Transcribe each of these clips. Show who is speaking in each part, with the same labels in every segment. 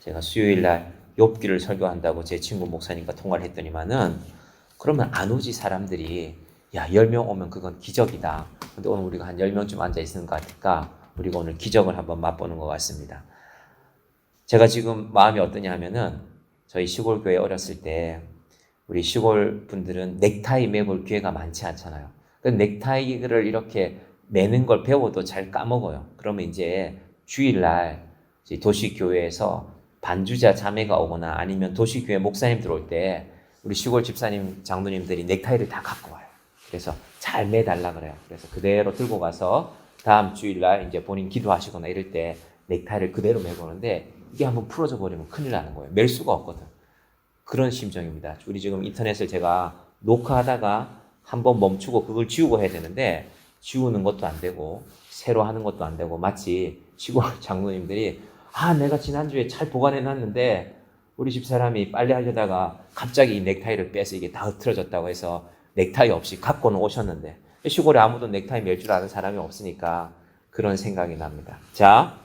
Speaker 1: 제가 수요일 날 욥기를 설교한다고 제 친구 목사님과 통화를 했더니만은 그러면 안 오지 사람들이. 야, 10명 오면 그건 기적이다. 근데 오늘 우리가 한 10명쯤 앉아 있는 것 같으니까 우리가 오늘 기적을 한번 맛보는 것 같습니다. 제가 지금 마음이 어떠냐 하면은 저희 시골 교회 어렸을 때 우리 시골 분들은 넥타이 매볼 기회가 많지 않잖아요. 그 넥타이를 이렇게 매는 걸 배워도 잘 까먹어요. 그러면 이제 주일날 도시교회에서 반주자 자매가 오거나 아니면 도시교회 목사님 들어올 때 우리 시골 집사님, 장로님들이 넥타이를 다 갖고 와요. 그래서 잘 매달라 그래요. 그래서 그대로 들고 가서 다음 주일날 이제 본인 기도하시거나 이럴 때 넥타이를 그대로 매고 오는데 이게 한번 풀어져 버리면 큰일 나는 거예요. 멜 수가 없거든. 그런 심정입니다. 우리 지금 인터넷을 제가 녹화하다가 한번 멈추고 그걸 지우고 해야 되는데 지우는 것도 안 되고 새로 하는 것도 안 되고 마치 시골 장로님들이 내가 지난주에 잘 보관해 놨는데 우리 집사람이 빨래 하려다가 갑자기 이 넥타이를 빼서 이게 다 흐트러졌다고 해서 넥타이 없이 갖고는 오셨는데 시골에 아무도 넥타이 멜 줄 아는 사람이 없으니까 그런 생각이 납니다. 자,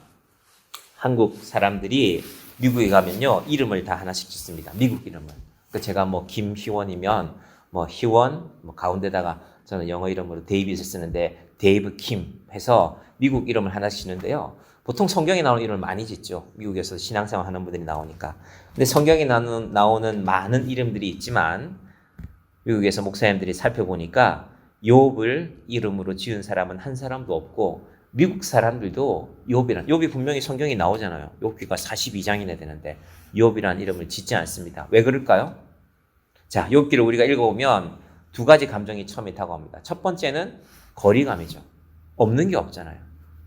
Speaker 1: 한국 사람들이 미국에 가면요 이름을 다 하나씩 짓습니다. 미국 이름을. 제가 뭐 김희원이면 뭐 희원, 뭐 가운데다가 저는 영어 이름으로 데이빗을 쓰는데 데이브 킴 해서 미국 이름을 하나씩 짓는데요. 보통 성경에 나오는 이름을 많이 짓죠. 미국에서 신앙생활 하는 분들이 나오니까. 근데 성경에 나오는 많은 이름들이 있지만 미국에서 목사님들이 살펴보니까 욥을 이름으로 지은 사람은 한 사람도 없고 미국 사람들도 욥이 분명히 성경에 나오잖아요. 욥기가 42장이나 되는데 욥이라는 이름을 짓지 않습니다. 왜 그럴까요? 자, 욥기를 우리가 읽어보면 두 가지 감정이 처음에 다가옵니다. 첫 번째는 거리감이죠. 없는 게 없잖아요.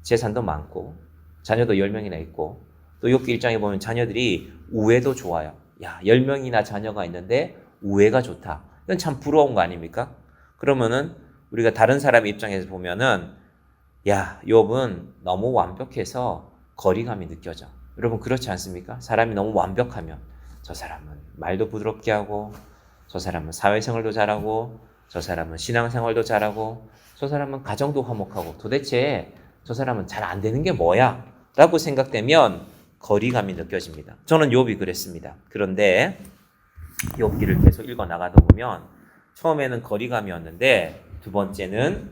Speaker 1: 재산도 많고 자녀도 10명이나 있고 또 욥기 1장에 보면 자녀들이 우애도 좋아요. 야, 10명이나 자녀가 있는데 우애가 좋다. 이건 참 부러운 거 아닙니까? 그러면은 우리가 다른 사람의 입장에서 보면은 야, 욥은 너무 완벽해서 거리감이 느껴져. 여러분 그렇지 않습니까? 사람이 너무 완벽하면 저 사람은 말도 부드럽게 하고 저 사람은 사회생활도 잘하고 저 사람은 신앙생활도 잘하고 저 사람은 가정도 화목하고 도대체 저 사람은 잘 안 되는 게 뭐야? 라고 생각되면 거리감이 느껴집니다. 저는 욥이 그랬습니다. 그런데 욥기를 계속 읽어 나가다 보면 처음에는 거리감이었는데 두 번째는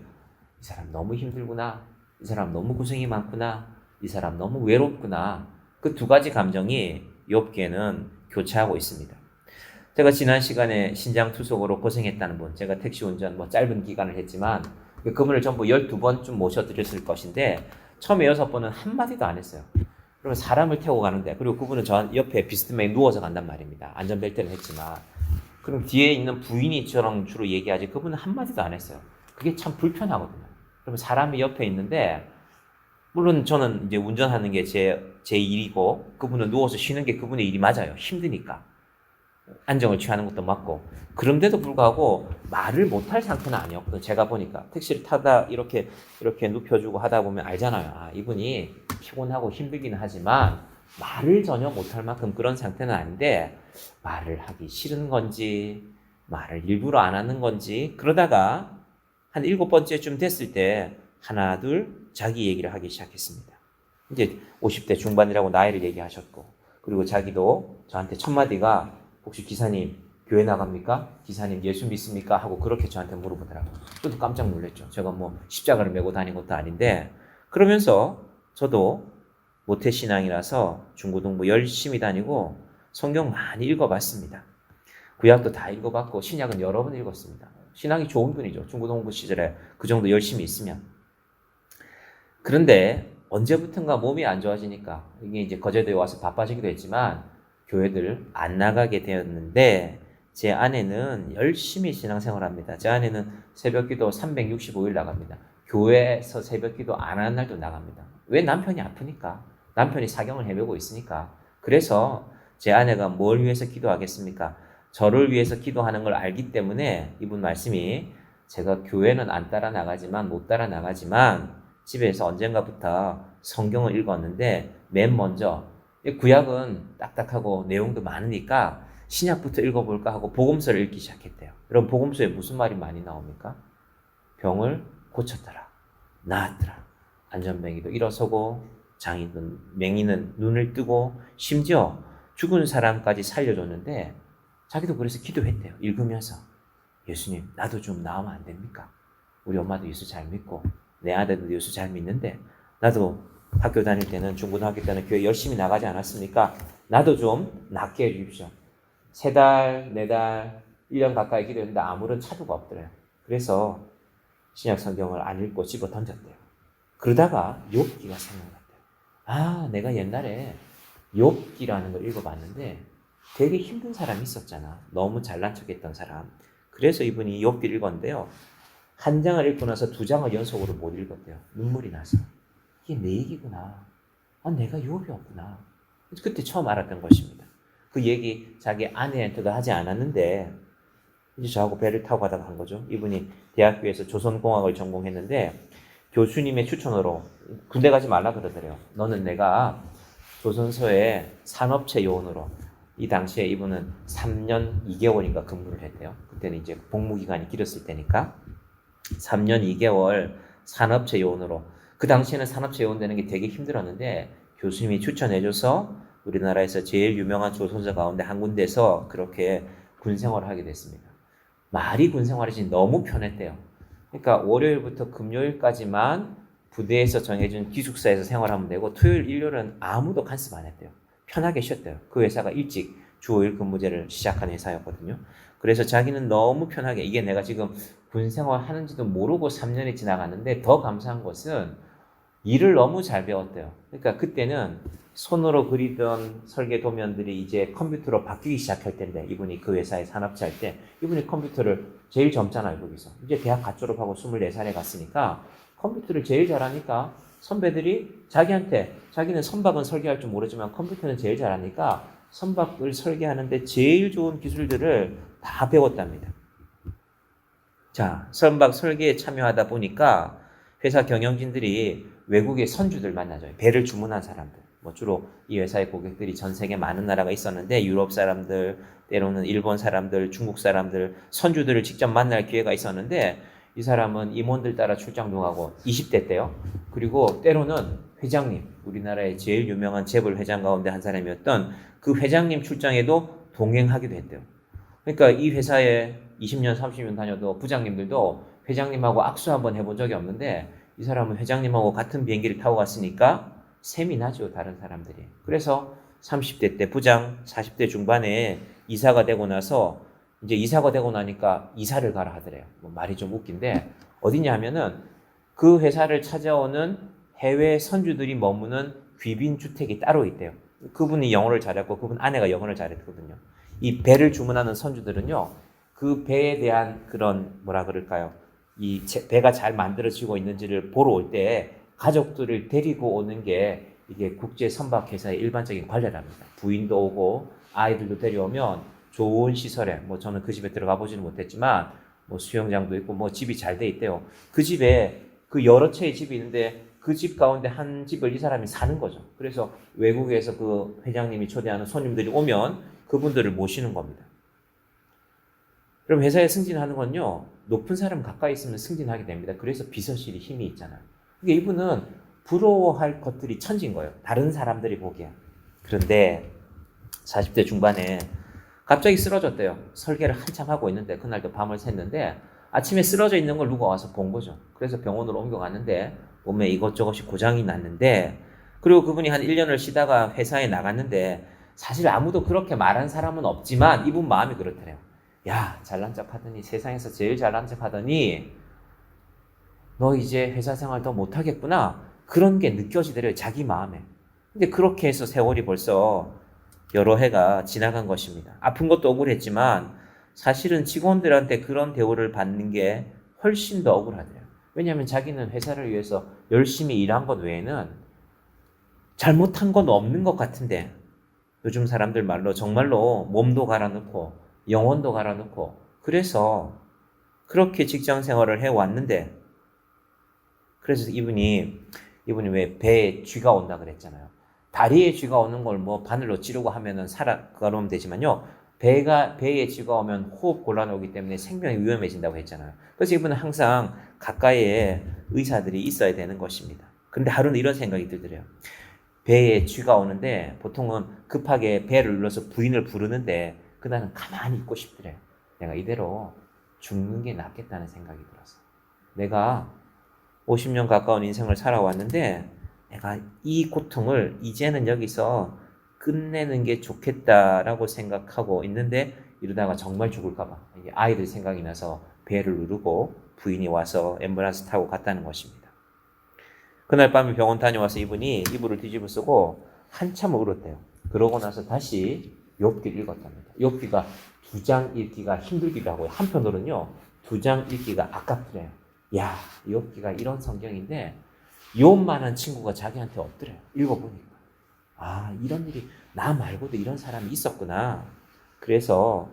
Speaker 1: 이 사람 너무 힘들구나. 이 사람 너무 고생이 많구나. 이 사람 너무 외롭구나. 그 두 가지 감정이 욥기에는 교차하고 있습니다. 제가 지난 시간에 신장 투석으로 고생했다는 분, 제가 택시 운전 짧은 기간을 했지만 그분을 전부 12번쯤 모셔드렸을 것인데 처음에 6번은 한마디도 안 했어요. 그러면 사람을 태우고 가는데 그리고 그분은 저 옆에 비스듬하게 누워서 간단 말입니다. 안전벨트는 했지만 그럼 뒤에 있는 부인이 저랑 주로 얘기하지 그분은 한마디도 안 했어요. 그게 참 불편하거든요. 그러면 사람이 옆에 있는데 물론 저는 이제 운전하는 게 제 일이고 그분은 누워서 쉬는 게 그분의 일이 맞아요. 힘드니까. 안정을 취하는 것도 맞고 그런데도 불구하고 말을 못할 상태는 아니었거든요. 제가 보니까 택시를 타다 이렇게 눕혀주고 하다 보면 알잖아요. 이분이 피곤하고 힘들기는 하지만 말을 전혀 못할 만큼 그런 상태는 아닌데 말을 하기 싫은 건지 말을 일부러 안 하는 건지 그러다가 한 7번째쯤 됐을 때 하나 둘 자기 얘기를 하기 시작했습니다. 이제 50대 중반이라고 나이를 얘기하셨고 그리고 자기도 저한테 첫 마디가 혹시 기사님 교회 나갑니까? 기사님 예수 믿습니까? 하고 그렇게 저한테 물어보더라고요. 저도 깜짝 놀랐죠. 제가 뭐 십자가를 메고 다닌 것도 아닌데 그러면서 저도 모태신앙이라서 중고등부 열심히 다니고 성경 많이 읽어봤습니다. 구약도 다 읽어봤고 신약은 여러 번 읽었습니다. 신앙이 좋은 분이죠. 중고등부 시절에 그 정도 열심히 있으면. 그런데 언제부턴가 몸이 안 좋아지니까 이게 이제 거제도에 와서 바빠지기도 했지만 교회들 안 나가게 되었는데 제 아내는 열심히 신앙생활합니다. 제 아내는 새벽기도 365일 나갑니다. 교회에서 새벽기도 안 하는 날도 나갑니다. 왜? 남편이 아프니까. 남편이 사경을 헤매고 있으니까. 그래서 제 아내가 뭘 위해서 기도하겠습니까? 저를 위해서 기도하는 걸 알기 때문에 이분 말씀이 제가 교회는 안 따라 나가지만 못 따라 나가지만 집에서 언젠가부터 성경을 읽었는데 맨 먼저 구약은 딱딱하고 내용도 많으니까 신약부터 읽어볼까 하고 복음서를 읽기 시작했대요. 여러분 복음서에 무슨 말이 많이 나옵니까? 병을 고쳤더라. 나았더라. 안전뱅이도 일어서고 맹인은 눈을 뜨고 심지어 죽은 사람까지 살려줬는데 자기도 그래서 기도했대요. 읽으면서 예수님 나도 좀 나오면 안 됩니까? 우리 엄마도 예수 잘 믿고 내 아들도 예수 잘 믿는데 나도 학교 다닐 때는 중고등학교 때는 교회 열심히 나가지 않았습니까? 나도 좀 낫게 해주십시오. 3달, 4달, 1년 가까이 기도했는데 아무런 차도가 없더래요. 그래서 신약 성경을 안 읽고 집어 던졌대요. 그러다가 욥기가 생각났대요. 아, 내가 옛날에 욥기라는 걸 읽어봤는데 되게 힘든 사람이 있었잖아. 너무 잘난 척했던 사람. 그래서 이분이 욥기를 읽었는데요. 한 장을 읽고 나서 2장을 연속으로 못 읽었대요. 눈물이 나서. 이게 내 얘기구나. 아, 내가 욥이었구나. 그때 처음 알았던 것입니다. 그 얘기 자기 아내한테도 하지 않았는데 이제 저하고 배를 타고 가다가 한 거죠. 이분이 대학교에서 조선공학을 전공했는데 교수님의 추천으로 군대 가지 말라 그러더래요. 너는 내가 조선소의 산업체 요원으로 이 당시에 이분은 3년 2개월인가 근무를 했대요. 그때는 이제 복무기간이 길었을 때니까 3년 2개월 산업체 요원으로 그 당시에는 산업체 요원 되는 게 되게 힘들었는데 교수님이 추천해줘서 우리나라에서 제일 유명한 조선소 가운데 한 군데서 그렇게 군생활을 하게 됐습니다. 말이 군생활이 너무 편했대요. 그러니까 월요일부터 금요일까지만 부대에서 정해준 기숙사에서 생활하면 되고 토요일, 일요일은 아무도 간섭 안 했대요. 편하게 쉬었대요. 그 회사가 일찍 주 5일 근무제를 시작한 회사였거든요. 그래서 자기는 너무 편하게 이게 내가 지금 군생활 하는지도 모르고 3년이 지나갔는데 더 감사한 것은 일을 너무 잘 배웠대요. 그러니까 그때는 손으로 그리던 설계 도면들이 이제 컴퓨터로 바뀌기 시작할 때인데 이분이 그 회사에 산업체 할 때 이분이 컴퓨터를 제일 젊잖아요. 거기서 이제 대학 갓 졸업하고 24살에 갔으니까 컴퓨터를 제일 잘하니까 선배들이 자기한테 자기는 선박은 설계할 줄 모르지만 컴퓨터는 제일 잘하니까 선박을 설계하는데 제일 좋은 기술들을 다 배웠답니다. 자, 선박 설계에 참여하다 보니까 회사 경영진들이 외국의 선주들 만나죠. 배를 주문한 사람들. 뭐 주로 이 회사의 고객들이 전 세계 많은 나라가 있었는데 유럽 사람들, 때로는 일본 사람들, 중국 사람들, 선주들을 직접 만날 기회가 있었는데 이 사람은 임원들 따라 출장도 가고 20대 때요. 그리고 때로는 회장님, 우리나라의 제일 유명한 재벌 회장 가운데 한 사람이었던 그 회장님 출장에도 동행하기도 했대요. 그러니까 이 회사에 20년, 30년 다녀도 부장님들도 회장님하고 악수 한번 해본 적이 없는데 이 사람은 회장님하고 같은 비행기를 타고 갔으니까 셈이 나죠, 다른 사람들이. 그래서 30대 때 부장, 40대 중반에 이사가 되고 나서 이제 이사가 되고 나니까 이사를 가라 하더래요. 뭐 말이 좀 웃긴데 어디냐 하면은 그 회사를 찾아오는 해외 선주들이 머무는 귀빈 주택이 따로 있대요. 그분이 영어를 잘했고 그분 아내가 영어를 잘했거든요. 이 배를 주문하는 선주들은요, 그 배에 대한 그런 뭐라 그럴까요? 이 배가 잘 만들어지고 있는지를 보러 올 때 가족들을 데리고 오는 게 이게 국제 선박 회사의 일반적인 관례랍니다. 부인도 오고 아이들도 데려오면 좋은 시설에 뭐 저는 그 집에 들어가 보지는 못했지만 뭐 수영장도 있고 뭐 집이 잘 돼 있대요. 그 집에 그 여러 채의 집이 있는데 그 집 가운데 한 집을 이 사람이 사는 거죠. 그래서 외국에서 그 회장님이 초대하는 손님들이 오면 그분들을 모시는 겁니다. 그럼 회사에 승진하는 건요, 높은 사람 가까이 있으면 승진하게 됩니다. 그래서 비서실이 힘이 있잖아요. 그러니까 이분은 부러워할 것들이 천진 거예요. 다른 사람들이 보기에. 그런데 40대 중반에 갑자기 쓰러졌대요. 설계를 한참 하고 있는데 그날도 밤을 샜는데 아침에 쓰러져 있는 걸 누가 와서 본 거죠. 그래서 병원으로 옮겨갔는데 몸에 이것저것이 고장이 났는데 그리고 그분이 한 1년을 쉬다가 회사에 나갔는데 사실 아무도 그렇게 말한 사람은 없지만 이분 마음이 그렇더래요. 야, 잘난 척 하더니 세상에서 제일 잘난 척 하더니 너 이제 회사 생활 더 못하겠구나. 그런 게 느껴지더래요. 자기 마음에. 근데 그렇게 해서 세월이 벌써 여러 해가 지나간 것입니다. 아픈 것도 억울했지만 사실은 직원들한테 그런 대우를 받는 게 훨씬 더 억울하대요. 왜냐하면 자기는 회사를 위해서 열심히 일한 것 외에는 잘못한 건 없는 것 같은데 요즘 사람들 말로 정말로 몸도 갈아넣고 영혼도 갈아넣고 그래서 그렇게 직장 생활을 해왔는데 그래서 이분이 왜 배에 쥐가 온다 그랬잖아요. 다리에 쥐가 오는 걸 뭐 바늘로 찌르고 하면은 그러면 되지만요. 배에 쥐가 오면 호흡 곤란이 오기 때문에 생명이 위험해진다고 했잖아요. 그래서 이분은 항상 가까이에 의사들이 있어야 되는 것입니다. 그런데 하루는 이런 생각이 들더래요. 배에 쥐가 오는데 보통은 급하게 배를 눌러서 부인을 부르는데 그날은 가만히 있고 싶더래요. 내가 이대로 죽는 게 낫겠다는 생각이 들었어. 내가 50년 가까운 인생을 살아왔는데 내가 이 고통을 이제는 여기서 끝내는 게 좋겠다라고 생각하고 있는데 이러다가 정말 죽을까 봐 아이들 생각이 나서 배를 누르고 부인이 와서 앰뷸런스 타고 갔다는 것입니다. 그날 밤에 병원 다녀와서 이분이 이불을 뒤집어 쓰고 한참 울었대요. 그러고 나서 다시 욥기를 읽었답니다. 욥기가 2장 읽기가 힘들기도 하고요. 한편으로는요. 2장 읽기가 아깝더래요. 야, 욥기가 이런 성경인데 욥만한 친구가 자기한테 없더래요. 읽어보니까. 아, 이런 일이 나 말고도 이런 사람이 있었구나. 그래서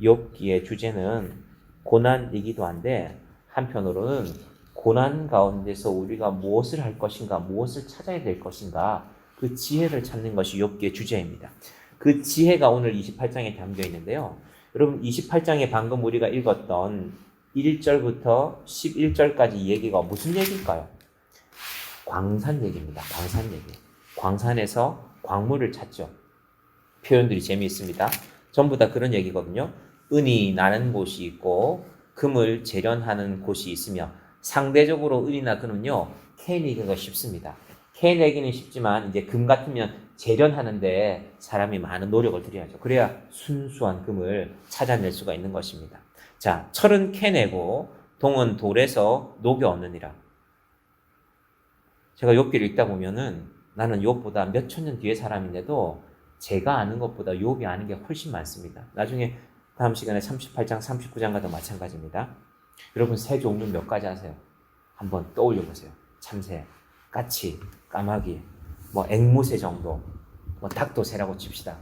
Speaker 1: 욥기의 주제는 고난이기도 한데 한편으로는 고난 가운데서 우리가 무엇을 할 것인가, 무엇을 찾아야 될 것인가 그 지혜를 찾는 것이 욥기의 주제입니다. 그 지혜가 오늘 28장에 담겨 있는데요. 여러분 28장에 방금 우리가 읽었던 1절부터 11절까지 얘기가 무슨 얘기일까요? 광산 얘기입니다. 광산 얘기. 광산에서 광물을 찾죠. 표현들이 재미있습니다. 전부 다 그런 얘기거든요. 은이 나는 곳이 있고 금을 재련하는 곳이 있으며 상대적으로 은이나 금은요 캐내기가 쉽습니다. 캐내기는 쉽지만 이제 금 같으면 재련하는데 사람이 많은 노력을 들여야죠. 그래야 순수한 금을 찾아낼 수가 있는 것입니다. 자, 철은 캐내고 동은 돌에서 녹여 얻느니라. 제가 욥기를 읽다 보면은 나는 욥보다 몇 천 년 뒤의 사람인데도 제가 아는 것보다 욥이 아는 게 훨씬 많습니다. 나중에 다음 시간에 38장, 39장과도 마찬가지입니다. 여러분 새 종류 몇 가지 아세요? 한번 떠올려 보세요. 참새, 까치, 까마귀, 뭐 앵무새 정도, 뭐 닭도 새라고 칩시다.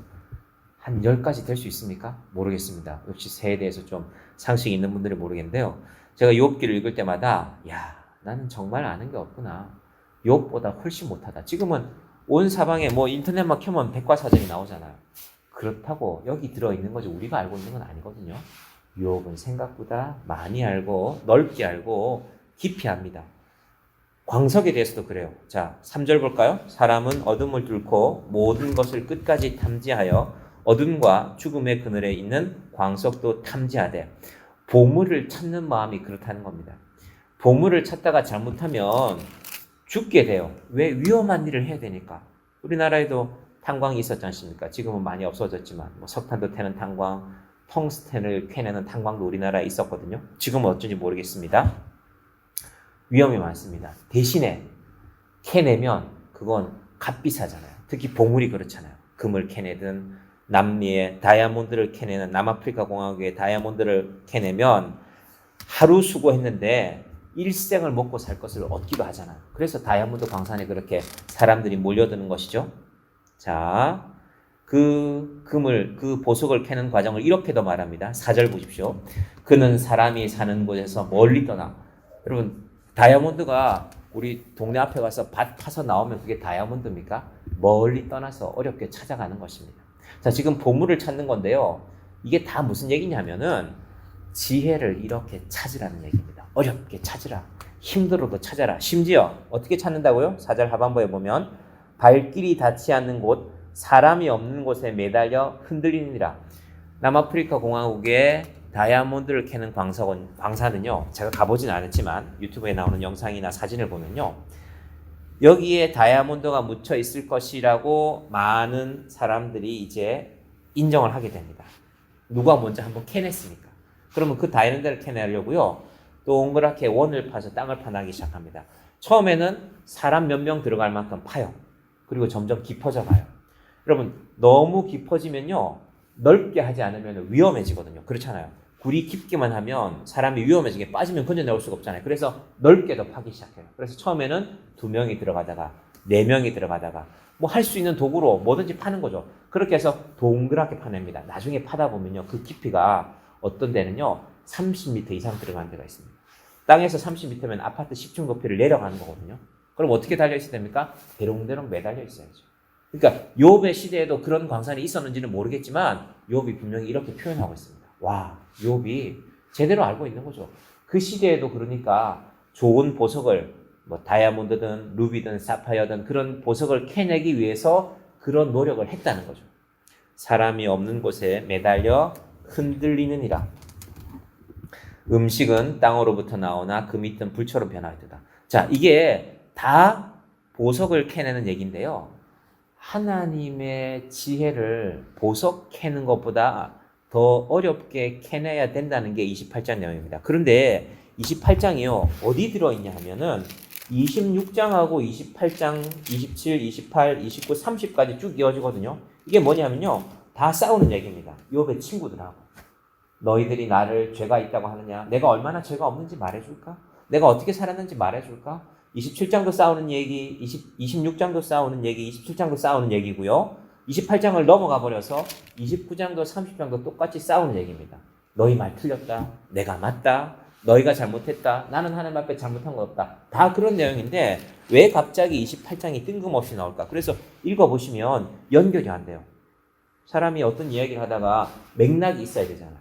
Speaker 1: 한 10가지 될 수 있습니까? 모르겠습니다. 역시 새에 대해서 좀 상식이 있는 분들은 모르겠는데요. 제가 욥기를 읽을 때마다 야, 나는 정말 아는 게 없구나. 욥보다 훨씬 못하다. 지금은 온 사방에 뭐 인터넷만 켜면 백과사전이 나오잖아요. 그렇다고 여기 들어있는 거지 우리가 알고 있는 건 아니거든요. 욥은 생각보다 많이 알고 넓게 알고 깊이 압니다. 광석에 대해서도 그래요. 자, 3절 볼까요? 사람은 어둠을 뚫고 모든 것을 끝까지 탐지하여 어둠과 죽음의 그늘에 있는 광석도 탐지하되 보물을 찾는 마음이 그렇다는 겁니다. 보물을 찾다가 잘못하면 죽게 돼요. 왜? 위험한 일을 해야 되니까. 우리나라에도 탄광이 있었지 않습니까? 지금은 많이 없어졌지만 뭐 석탄도 캐는 탄광, 텅스텐을 캐내는 탄광도 우리나라에 있었거든요. 지금은 어쩐지 모르겠습니다. 위험이 많습니다. 대신에 캐내면 그건 값비싸잖아요. 특히 보물이 그렇잖아요. 금을 캐내든 남미의 다이아몬드를 캐내는 남아프리카 공화국의 다이아몬드를 캐내면 하루 수고했는데 일생을 먹고 살 것을 얻기도 하잖아요. 그래서 다이아몬드 광산에 그렇게 사람들이 몰려드는 것이죠. 자, 그 금을, 그 보석을 캐는 과정을 이렇게도 말합니다. 4절 보십시오. 그는 사람이 사는 곳에서 멀리 떠나. 여러분, 다이아몬드가 우리 동네 앞에 가서 밭 파서 나오면 그게 다이아몬드입니까? 멀리 떠나서 어렵게 찾아가는 것입니다. 자, 지금 보물을 찾는 건데요. 이게 다 무슨 얘기냐면은 지혜를 이렇게 찾으라는 얘기입니다. 어렵게 찾으라. 힘들어도 찾아라. 심지어 어떻게 찾는다고요? 4절 하반부에 보면 발길이 닿지 않는 곳, 사람이 없는 곳에 매달려 흔들리니라. 남아프리카 공화국의 다이아몬드를 캐는 광산은요. 제가 가보진 않았지만 유튜브에 나오는 영상이나 사진을 보면요. 여기에 다이아몬드가 묻혀 있을 것이라고 많은 사람들이 이제 인정을 하게 됩니다. 누가 먼저 한번 캐냈으니까. 그러면 그 다이아몬드를 캐내려고요. 동그랗게 원을 파서 땅을 파내기 시작합니다. 처음에는 사람 몇 명 들어갈 만큼 파요. 그리고 점점 깊어져 가요. 여러분 너무 깊어지면요. 넓게 하지 않으면 위험해지거든요. 그렇잖아요. 굴이 깊기만 하면 사람이 위험해지게 빠지면 건져내올 수가 없잖아요. 그래서 넓게 더 파기 시작해요. 그래서 처음에는 2명이 들어가다가 4명이 들어가다가 뭐 할 수 있는 도구로 뭐든지 파는 거죠. 그렇게 해서 동그랗게 파냅니다. 나중에 파다 보면요. 그 깊이가 어떤 데는요. 30m 이상 들어가는 데가 있습니다. 땅에서 30m면 아파트 10층 높이를 내려가는 거거든요. 그럼 어떻게 달려 있어야 됩니까? 대롱대롱 매달려 있어야죠. 그러니까 욥의 시대에도 그런 광산이 있었는지는 모르겠지만 욥이 분명히 이렇게 표현하고 있습니다. 와, 욥이 제대로 알고 있는 거죠. 그 시대에도 그러니까 좋은 보석을 뭐 다이아몬드든 루비든 사파이어든 그런 보석을 캐내기 위해서 그런 노력을 했다는 거죠. 사람이 없는 곳에 매달려 흔들리느니라. 음식은 땅으로부터 나오나 그 밑은 불처럼 변화하였다. 자, 이게 다 보석을 캐내는 얘기인데요. 하나님의 지혜를 보석 캐는 것보다 더 어렵게 캐내야 된다는 게 28장 내용입니다. 그런데 28장이요. 어디 들어있냐 하면은 26장하고 28장, 27, 28, 29, 30까지 쭉 이어지거든요. 이게 뭐냐면요. 다 싸우는 얘기입니다. 욥의 친구들하고. 너희들이 나를 죄가 있다고 하느냐? 내가 얼마나 죄가 없는지 말해줄까? 내가 어떻게 살았는지 말해줄까? 27장도 싸우는 얘기, 26장도 싸우는 얘기, 27장도 싸우는 얘기고요. 28장을 넘어가 버려서 29장도 30장도 똑같이 싸우는 얘기입니다. 너희 말 틀렸다. 내가 맞다. 너희가 잘못했다. 나는 하나님 앞에 잘못한 거 없다. 다 그런 내용인데 왜 갑자기 28장이 뜬금없이 나올까? 그래서 읽어보시면 연결이 안 돼요. 사람이 어떤 이야기를 하다가 맥락이 있어야 되잖아요.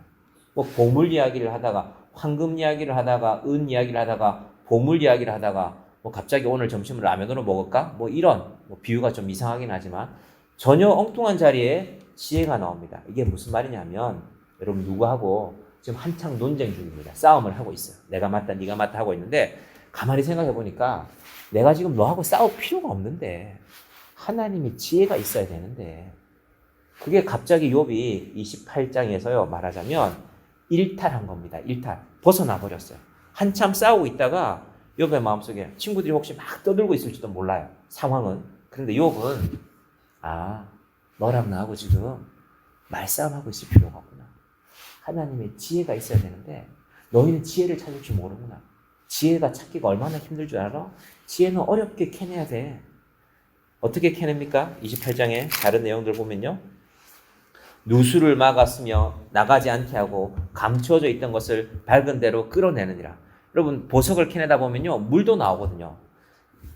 Speaker 1: 뭐 보물 이야기를 하다가 황금 이야기를 하다가 은 이야기를 하다가 보물 이야기를 하다가 뭐 갑자기 오늘 점심을 라면으로 먹을까? 뭐 이런 뭐 비유가 좀 이상하긴 하지만 전혀 엉뚱한 자리에 지혜가 나옵니다. 이게 무슨 말이냐면 여러분 누구하고 지금 한창 논쟁 중입니다. 싸움을 하고 있어요. 내가 맞다, 네가 맞다 하고 있는데 가만히 생각해 보니까 내가 지금 너하고 싸울 필요가 없는데 하나님이 지혜가 있어야 되는데 그게 갑자기 욥이 28장에서요 말하자면 일탈한 겁니다. 일탈. 벗어나 버렸어요. 한참 싸우고 있다가 욥의 마음속에 친구들이 혹시 막 떠들고 있을지도 몰라요. 상황은. 그런데 욥은 너랑 나하고 지금 말싸움하고 있을 필요가 없구나. 하나님의 지혜가 있어야 되는데 너희는 지혜를 찾을 줄 모르구나. 지혜가 찾기가 얼마나 힘들 줄 알아? 지혜는 어렵게 캐내야 돼. 어떻게 캐냅니까? 28장에 다른 내용들 보면요. 누수를 막았으며 나가지 않게 하고 감추어져 있던 것을 밝은 대로 끌어내느니라. 여러분 보석을 캐내다 보면요. 물도 나오거든요.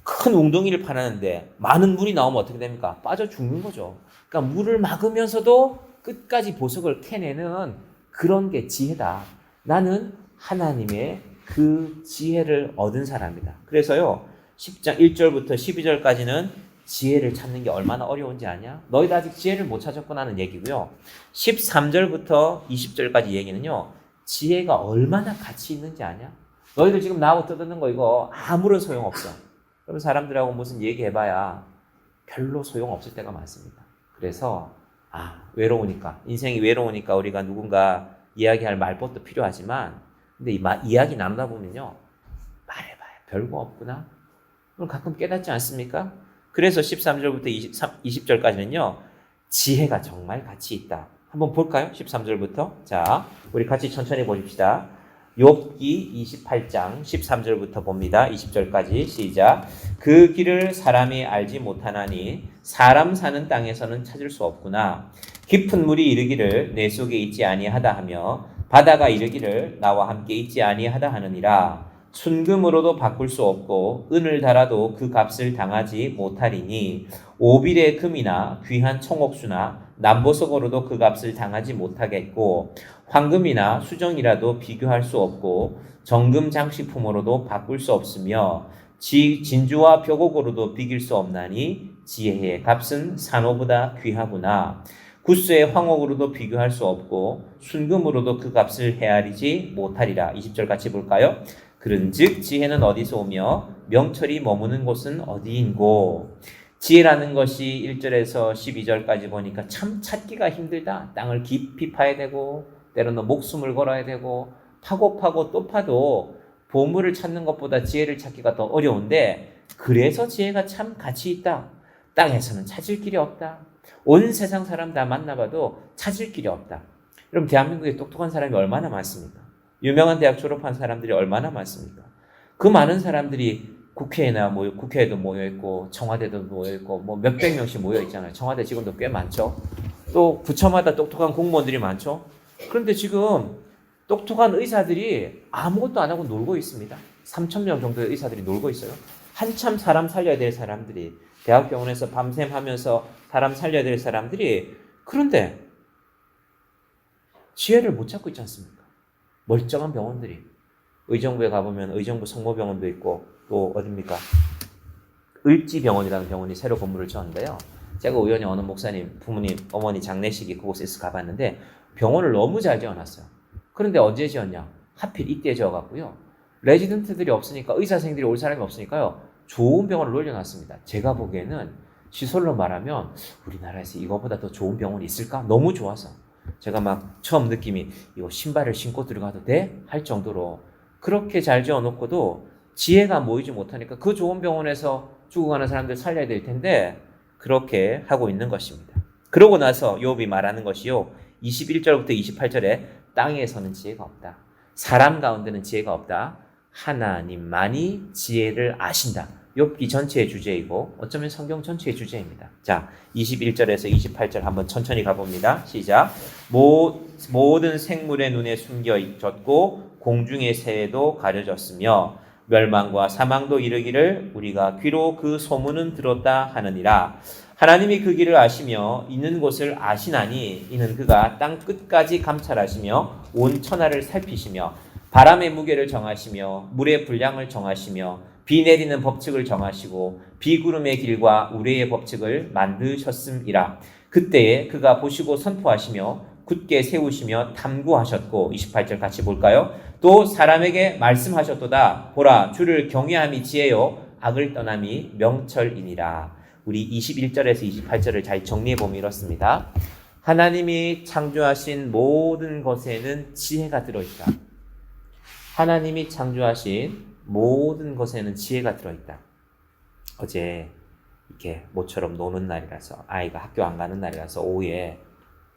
Speaker 1: 큰 웅덩이를 파놨는데 많은 물이 나오면 어떻게 됩니까? 빠져 죽는 거죠. 그러니까 물을 막으면서도 끝까지 보석을 캐내는 그런 게 지혜다. 나는 하나님의 그 지혜를 얻은 사람이다. 그래서요. 10장 1절부터 12절까지는 지혜를 찾는 게 얼마나 어려운지 아냐? 너희도 아직 지혜를 못 찾았구나는 얘기고요. 13절부터 20절까지 얘기는요. 지혜가 얼마나 가치 있는지 아냐? 너희들 지금 나하고 떠드는 거 이거 아무런 소용없어. 그럼 사람들하고 무슨 얘기해봐야 별로 소용없을 때가 많습니다. 그래서 외로우니까 인생이 외로우니까 우리가 누군가 이야기할 말벗도 필요하지만 근데 이야기 나누다 보면요. 말해봐야 별거 없구나. 그럼 가끔 깨닫지 않습니까? 그래서 13절부터 20절까지는요. 지혜가 정말 가치 있다. 한번 볼까요? 13절부터. 자, 우리 같이 천천히 보십시다. 욥기 28장 13절부터 봅니다. 20절까지 시작. 그 길을 사람이 알지 못하나니 사람 사는 땅에서는 찾을 수 없구나. 깊은 물이 이르기를 내 속에 있지 아니하다 하며 바다가 이르기를 나와 함께 있지 아니하다 하느니라. 순금으로도 바꿀 수 없고 은을 달아도 그 값을 당하지 못하리니 오빌의 금이나 귀한 청옥수나 남보석으로도 그 값을 당하지 못하겠고 황금이나 수정이라도 비교할 수 없고 정금 장식품으로도 바꿀 수 없으며 진주와 벽옥으로도 비길 수 없나니 지혜의 값은 산호보다 귀하구나. 구스의 황옥으로도 비교할 수 없고 순금으로도 그 값을 헤아리지 못하리라. 20절 같이 볼까요? 그런즉 지혜는 어디서 오며 명철이 머무는 곳은 어디인고. 지혜라는 것이 1절에서 12절까지 보니까 참 찾기가 힘들다. 땅을 깊이 파야 되고 때로는 목숨을 걸어야 되고 파고 또 파도 보물을 찾는 것보다 지혜를 찾기가 더 어려운데 그래서 지혜가 참 가치 있다. 땅에서는 찾을 길이 없다. 온 세상 사람 다 만나봐도 찾을 길이 없다. 여러분 대한민국에 똑똑한 사람이 얼마나 많습니까? 유명한 대학 졸업한 사람들이 얼마나 많습니까? 그 많은 사람들이 국회에도 모여있고 청와대도 모여있고 뭐 몇백 명씩 모여있잖아요. 청와대 직원도 꽤 많죠. 또 부처마다 똑똑한 공무원들이 많죠. 그런데 지금 똑똑한 의사들이 아무것도 안 하고 놀고 있습니다. 3,000명 정도의 의사들이 놀고 있어요. 한참 사람 살려야 될 사람들이 대학병원에서 밤샘 하면서 사람 살려야 될 사람들이 그런데 지혜를 못 찾고 있지 않습니까? 멀쩡한 병원들이 의정부에 가보면 의정부 성모병원도 있고 또 어딥니까? 을지병원이라는 병원이 새로 건물을 지었는데요. 제가 우연히 어느 목사님 부모님 어머니 장례식이 그곳에서 가봤는데 병원을 너무 잘 지어놨어요. 그런데 언제 지었냐? 하필 이때 지어갖고요. 레지던트들이 없으니까 의사 선생님들이 올 사람이 없으니까요. 좋은 병원을 올려놨습니다. 제가 보기에는 시설로 말하면 우리나라에서 이거보다 더 좋은 병원이 있을까? 너무 좋아서 제가 막 처음 느낌이 이거 신발을 신고 들어가도 돼? 할 정도로 그렇게 잘 지어놓고도 지혜가 모이지 못하니까 그 좋은 병원에서 죽어가는 사람들 살려야 될 텐데 그렇게 하고 있는 것입니다. 그러고 나서 욥이 말하는 것이요. 21절부터 28절에 땅에서는 지혜가 없다. 사람 가운데는 지혜가 없다. 하나님만이 지혜를 아신다. 욥기 전체의 주제이고 어쩌면 성경 전체의 주제입니다. 자, 21절에서 28절 한번 천천히 가봅니다. 시작. 모든 생물의 눈에 숨겨 있었고 공중의 새에도 가려졌으며 멸망과 사망도 이르기를 우리가 귀로 그 소문은 들었다 하느니라. 하나님이 그 길을 아시며 있는 곳을 아시나니 이는 그가 땅 끝까지 감찰하시며 온 천하를 살피시며 바람의 무게를 정하시며 물의 분량을 정하시며 비 내리는 법칙을 정하시고 비구름의 길과 우레의 법칙을 만드셨음이라. 그때에 그가 보시고 선포하시며 굳게 세우시며 탐구하셨고 28절 같이 볼까요? 또 사람에게 말씀하셨도다. 보라 주를 경외함이 지혜요 악을 떠남이 명철이니라. 우리 21절에서 28절을 잘 정리해보면 이렇습니다. 하나님이 창조하신 모든 것에는 지혜가 들어있다. 하나님이 창조하신 모든 것에는 지혜가 들어있다. 어제 이렇게 모처럼 노는 날이라서 아이가 학교 안 가는 날이라서 오후에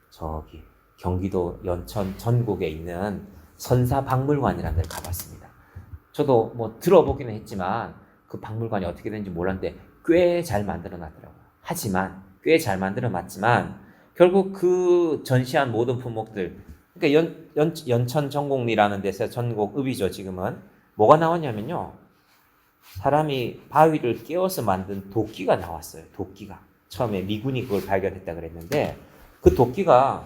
Speaker 1: 저기 경기도 연천 전국에 있는 선사박물관이라는 데를 가봤습니다. 저도 뭐 들어보기는 했지만 그 박물관이 어떻게 되는지 몰랐는데 꽤 잘 만들어 놨더라고요. 하지만 꽤 잘 만들어 놨지만 결국 그 전시한 모든 품목들 그러니까 연천 전곡리라는 데서 전곡읍이죠. 지금은 뭐가 나왔냐면요. 사람이 바위를 깨워서 만든 도끼가 나왔어요. 도끼가. 처음에 미군이 그걸 발견했다 그랬는데 그 도끼가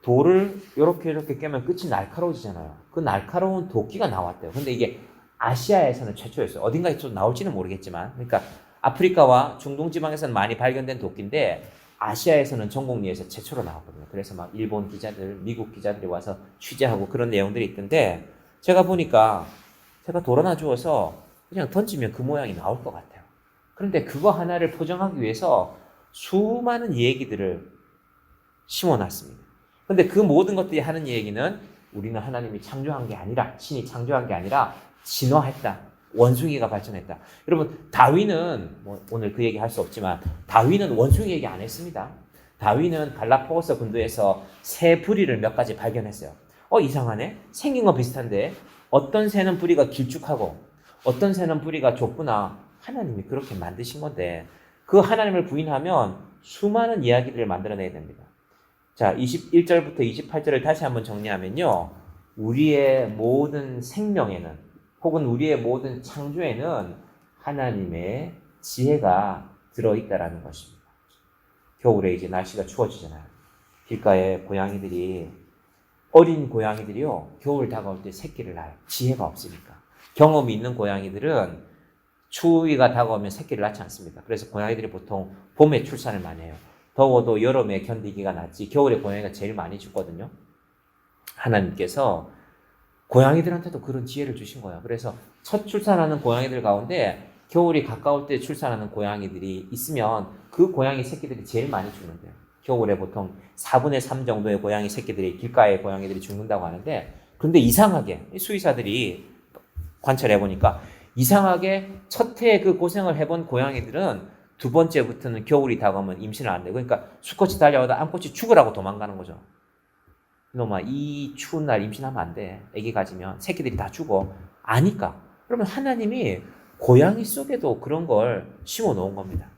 Speaker 1: 돌을 이렇게 깨면 끝이 날카로워지잖아요. 그 날카로운 도끼가 나왔대요. 근데 이게 아시아에서는 최초였어요. 어딘가에 좀 나올지는 모르겠지만 그러니까 아프리카와 중동 지방에서는 많이 발견된 도끼인데 아시아에서는 전곡리에서 최초로 나왔거든요. 그래서 막 일본 기자들, 미국 기자들이 와서 취재하고 그런 내용들이 있던데 제가 보니까 제가 돌 하나 주워서 그냥 던지면 그 모양이 나올 것 같아요. 그런데 그거 하나를 포장하기 위해서 수많은 얘기들을 심어놨습니다. 그런데 그 모든 것들이 하는 얘기는 우리는 하나님이 창조한 게 아니라 신이 창조한 게 아니라 진화했다. 원숭이가 발전했다. 여러분 다윈은 뭐 오늘 그 얘기 할 수 없지만 다윈은 원숭이 얘기 안 했습니다. 다윈은 갈라파고스 군도에서 새 부리를 몇 가지 발견했어요. 이상하네. 생긴 건 비슷한데 어떤 새는 부리가 길쭉하고 어떤 새는 부리가 좁구나. 하나님이 그렇게 만드신 건데 그 하나님을 부인하면 수많은 이야기들을 만들어내야 됩니다. 자, 21절부터 28절을 다시 한번 정리하면요. 우리의 모든 생명에는 혹은 우리의 모든 창조에는 하나님의 지혜가 들어있다라는 것입니다. 겨울에 이제 날씨가 추워지잖아요. 길가에 고양이들이 어린 고양이들이요. 겨울 다가올 때 새끼를 낳아요. 지혜가 없으니까. 경험이 있는 고양이들은 추위가 다가오면 새끼를 낳지 않습니다. 그래서 고양이들이 보통 봄에 출산을 많이 해요. 더워도 여름에 견디기가 낫지 겨울에 고양이가 제일 많이 죽거든요. 하나님께서 고양이들한테도 그런 지혜를 주신 거예요. 그래서 첫 출산하는 고양이들 가운데 겨울이 가까울 때 출산하는 고양이들이 있으면 그 고양이 새끼들이 제일 많이 죽는데요. 겨울에 보통 4분의 3 정도의 고양이 새끼들이 길가의 고양이들이 죽는다고 하는데 그런데 이상하게 수의사들이 관찰해 보니까 이상하게 첫 해에 그 고생을 해본 고양이들은 두 번째부터는 겨울이 다가오면 임신을 안 되고 그러니까 수컷이 달려오다 암컷이 죽으라고 도망가는 거죠. 너마 이 추운 날 임신하면 안 돼. 아기 가지면 새끼들이 다 죽어. 아니까. 그러면 하나님이 고양이 속에도 그런 걸 심어 놓은 겁니다.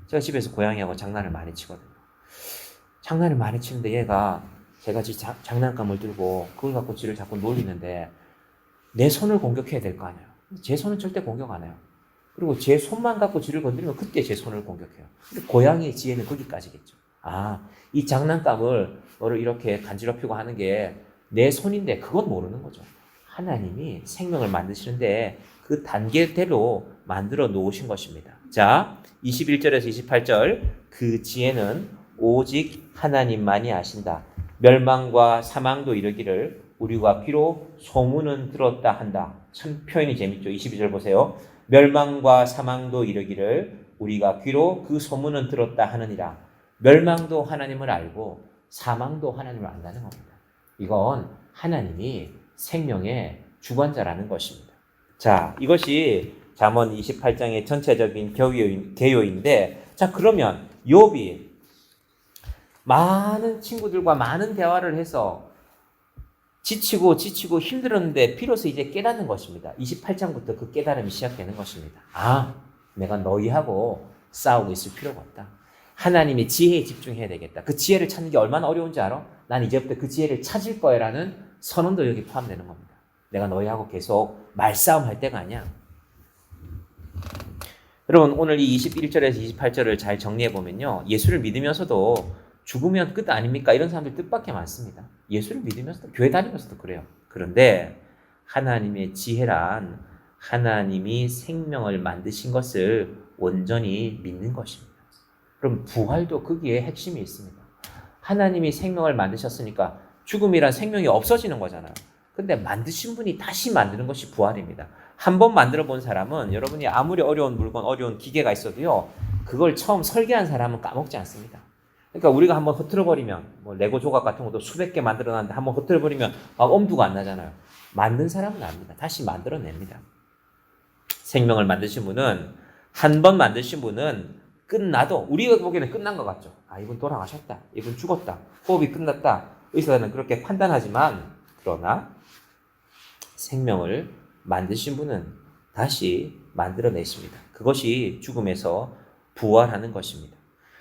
Speaker 1: 제가 집에서 고양이하고 장난을 많이 치거든요. 장난을 많이 치는데 얘가 제가 장난감을 들고 그걸 갖고 쥐를 자꾸 놀리는데 내 손을 공격해야 될 거 아니에요. 제 손은 절대 공격 안 해요. 그리고 제 손만 갖고 쥐를 건드리면 그때 제 손을 공격해요. 근데 고양이의 지혜는 거기까지겠죠. 이 장난감을 너를 이렇게 간지럽히고 하는 게 내 손인데 그건 모르는 거죠. 하나님이 생명을 만드시는데 그 단계대로 만들어 놓으신 것입니다. 자, 21절에서 28절. 그 지혜는 오직 하나님만이 아신다. 멸망과 사망도 이르기를 우리가 귀로 소문은 들었다 한다. 참 표현이 재밌죠. 22절 보세요. 멸망과 사망도 이르기를 우리가 귀로 그 소문은 들었다 하느니라. 멸망도 하나님을 알고 사망도 하나님을 안다는 겁니다. 이건 하나님이 생명의 주관자라는 것입니다. 자, 이것이 잠언 28장의 전체적인 개요인데, 자, 그러면 욥이 많은 친구들과 많은 대화를 해서 지치고 힘들었는데 비로소 이제 깨닫는 것입니다. 28장부터 그 깨달음이 시작되는 것입니다. 아, 내가 너희하고 싸우고 있을 필요가 없다. 하나님의 지혜에 집중해야 되겠다. 그 지혜를 찾는 게 얼마나 어려운지 알아? 난 이제부터 그 지혜를 찾을 거야 라는 선언도 여기 포함되는 겁니다. 내가 너희하고 계속 말싸움 할 때가 아니야. 여러분, 오늘 이 21절에서 28절을 잘 정리해 보면요, 예수를 믿으면서도 죽으면 끝 아닙니까? 이런 사람들 뜻밖의 많습니다. 예수를 믿으면서도, 교회 다니면서도 그래요. 그런데 하나님의 지혜란 하나님이 생명을 만드신 것을 온전히 믿는 것입니다. 그럼 부활도 거기에 핵심이 있습니다. 하나님이 생명을 만드셨으니까 죽음이란 생명이 없어지는 거잖아요. 근데 만드신 분이 다시 만드는 것이 부활입니다. 한 번 만들어 본 사람은, 여러분이 아무리 어려운 물건, 어려운 기계가 있어도요, 그걸 처음 설계한 사람은 까먹지 않습니다. 그러니까 우리가 한번 흐트러버리면, 뭐 레고 조각 같은 것도 수백 개 만들어놨는데 한번 흐트러버리면 엄두가 안 나잖아요. 만든 사람은 압니다. 다시 만들어냅니다. 생명을 만드신 분은, 한 번 만드신 분은 끝나도, 우리가 보기에는 끝난 것 같죠. 아, 이분 돌아가셨다. 이분 죽었다. 호흡이 끝났다. 의사는 그렇게 판단하지만, 그러나 생명을 만드신 분은 다시 만들어내십니다. 그것이 죽음에서 부활하는 것입니다.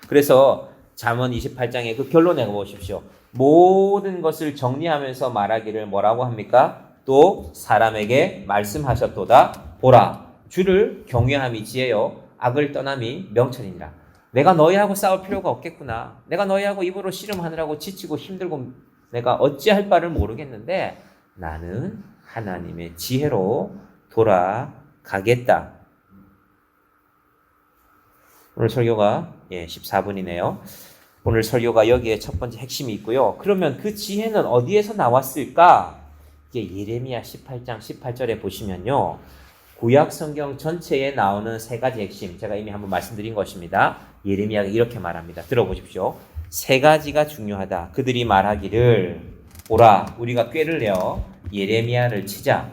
Speaker 1: 그래서 잠언 28장의 그 결론에 보십시오. 모든 것을 정리하면서 말하기를 뭐라고 합니까? 또 사람에게 말씀하셨도다. 보라, 주를 경외함이 지혜요, 악을 떠남이 명철이니라. 내가 너희하고 싸울 필요가 없겠구나. 내가 너희하고 입으로 씨름하느라고 지치고 힘들고 내가 어찌할 바를 모르겠는데 나는 하나님의 지혜로 돌아가겠다. 오늘 설교가 14분이네요. 오늘 설교가 여기에 첫 번째 핵심이 있고요. 그러면 그 지혜는 어디에서 나왔을까? 이게 예레미야 18장 18절에 보시면요, 구약 성경 전체에 나오는 세 가지 핵심, 제가 이미 한번 말씀드린 것입니다. 예레미야가 이렇게 말합니다. 들어보십시오. 세 가지가 중요하다. 그들이 말하기를, 오라, 우리가 꾀를 내어 예레미야를 치자.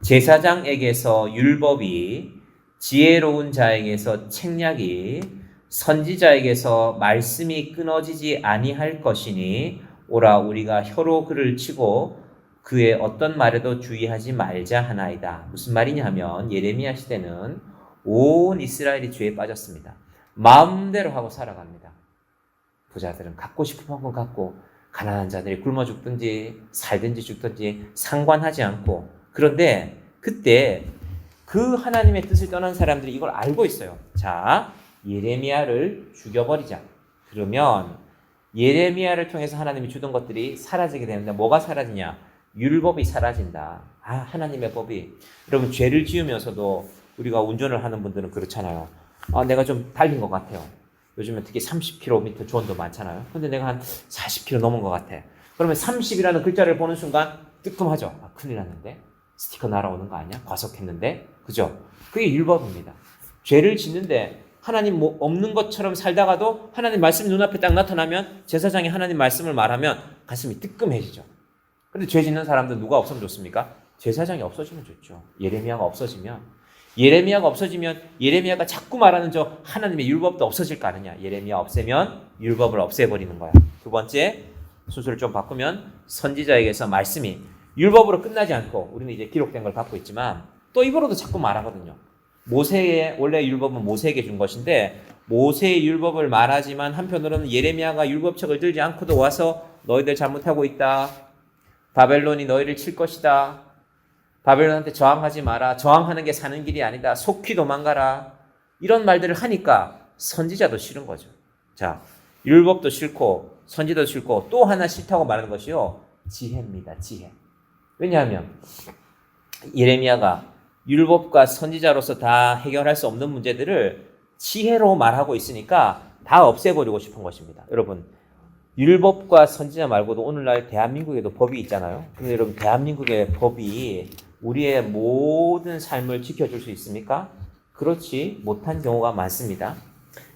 Speaker 1: 제사장에게서 율법이, 지혜로운 자에게서 책략이, 선지자에게서 말씀이 끊어지지 아니할 것이니, 오라, 우리가 혀로 그를 치고 그의 어떤 말에도 주의하지 말자 하나이다. 무슨 말이냐 하면, 예레미야 시대는 온 이스라엘이 죄에 빠졌습니다. 마음대로 하고 살아갑니다. 부자들은 갖고 싶은 만큼 갖고, 가난한 자들이 굶어 죽든지 살든지 죽든지 상관하지 않고, 그런데 그때 그 하나님의 뜻을 떠난 사람들이 이걸 알고 있어요. 자, 예레미야를 죽여버리자. 그러면 예레미야를 통해서 하나님이 주던 것들이 사라지게 되는데, 뭐가 사라지냐? 율법이 사라진다. 아, 하나님의 법이. 여러분, 죄를 지으면서도 우리가 운전을 하는 분들은 그렇잖아요. 아, 내가 좀 달린 것 같아요. 요즘에 특히 30km 조언도 많잖아요. 근데 내가 한 40km 넘은 것 같아. 그러면 30이라는 글자를 보는 순간 뜨끔하죠. 아, 큰일 났는데? 스티커 날아오는 거 아니야? 과속했는데? 그죠? 그게 율법입니다. 죄를 짓는데 하나님 뭐 없는 것처럼 살다가도 하나님 말씀이 눈앞에 딱 나타나면, 제사장이 하나님 말씀을 말하면 가슴이 뜨끔해지죠. 근데 죄 짓는 사람들 누가 없으면 좋습니까? 제사장이 없어지면 좋죠. 예레미야가 없어지면 예레미야가 자꾸 말하는 저 하나님의 율법도 없어질 거 아니냐. 예레미야 없애면 율법을 없애버리는 거야. 두 번째, 순서를 좀 바꾸면 선지자에게서 말씀이, 율법으로 끝나지 않고 우리는 이제 기록된 걸 갖고 있지만 또 입으로도 자꾸 말하거든요. 모세의, 원래 율법은 모세에게 준 것인데 모세의 율법을 말하지만 한편으로는 예레미야가 율법책을 들지 않고도 와서 너희들 잘못하고 있다. 바벨론이 너희를 칠 것이다. 바벨론한테 저항하지 마라. 저항하는 게 사는 길이 아니다. 속히 도망가라. 이런 말들을 하니까 선지자도 싫은 거죠. 자, 율법도 싫고 선지자도 싫고 또 하나 싫다고 말하는 것이요, 지혜입니다. 지혜. 왜냐하면 예레미야가 율법과 선지자로서 다 해결할 수 없는 문제들을 지혜로 말하고 있으니까 다 없애버리고 싶은 것입니다. 여러분, 율법과 선지자 말고도 오늘날 대한민국에도 법이 있잖아요. 근데 여러분, 대한민국의 법이 우리의 모든 삶을 지켜줄 수 있습니까? 그렇지 못한 경우가 많습니다.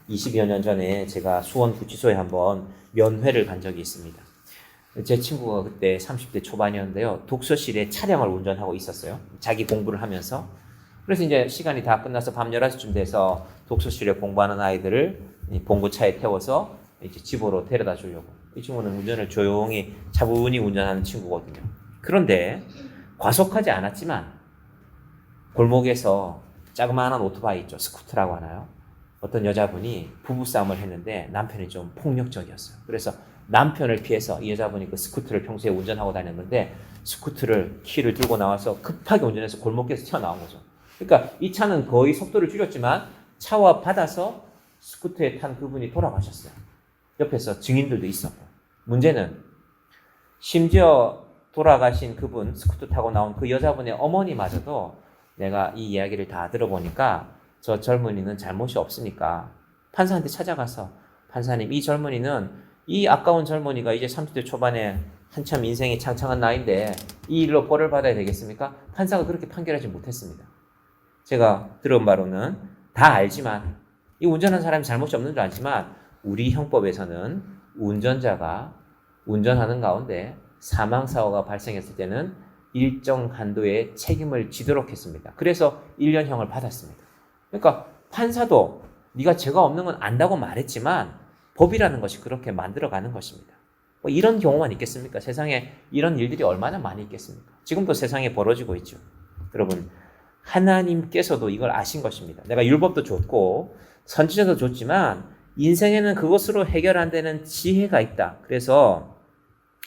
Speaker 1: 20여 년 전에 제가 수원구치소에 한번 면회를 간 적이 있습니다. 제 친구가 그때 30대 초반이었는데요. 독서실에 차량을 운전하고 있었어요. 자기 공부를 하면서. 그래서 이제 시간이 다 끝나서 밤 11시쯤 돼서 독서실에 공부하는 아이들을 봉고차에 태워서 이제 집으로 데려다 주려고. 이 친구는 운전을 조용히 차분히 운전하는 친구거든요. 그런데 과속하지 않았지만 골목에서 자그마한 오토바이 있죠. 스쿠터라고 하나요? 어떤 여자분이 부부싸움을 했는데 남편이 좀 폭력적이었어요. 그래서 남편을 피해서 이 여자분이 그 스쿠터를 평소에 운전하고 다녔는데 스쿠터를 키를 들고 나와서 급하게 운전해서 골목에서 튀어나온 거죠. 그러니까 이 차는 거의 속도를 줄였지만 차와 받아서 스쿠터에 탄 그분이 돌아가셨어요. 옆에서 증인들도 있었고. 문제는 심지어 돌아가신 그분, 스쿠터 타고 나온 그 여자분의 어머니마저도 내가 이 이야기를 다 들어보니까 저 젊은이는 잘못이 없으니까 판사한테 찾아가서 판사님, 이 젊은이는 이 아까운 젊은이가 이제 30대 초반에 한참 인생이 창창한 나이인데 이 일로 벌을 받아야 되겠습니까? 판사가 그렇게 판결하지 못했습니다. 제가 들은 바로는 다 알지만 이 운전한 사람이 잘못이 없는 줄 알지만 우리 형법에서는 운전자가 운전하는 가운데 사망사고가 발생했을 때는 일정 한도의 책임을 지도록 했습니다. 그래서 1년형을 받았습니다. 그러니까 판사도 네가 죄가 없는 건 안다고 말했지만 법이라는 것이 그렇게 만들어가는 것입니다. 뭐 이런 경우만 있겠습니까? 세상에 이런 일들이 얼마나 많이 있겠습니까? 지금도 세상에 벌어지고 있죠. 여러분, 하나님께서도 이걸 아신 것입니다. 내가 율법도 줬고 선지자도 줬지만 인생에는 그것으로 해결 안 되는 지혜가 있다. 그래서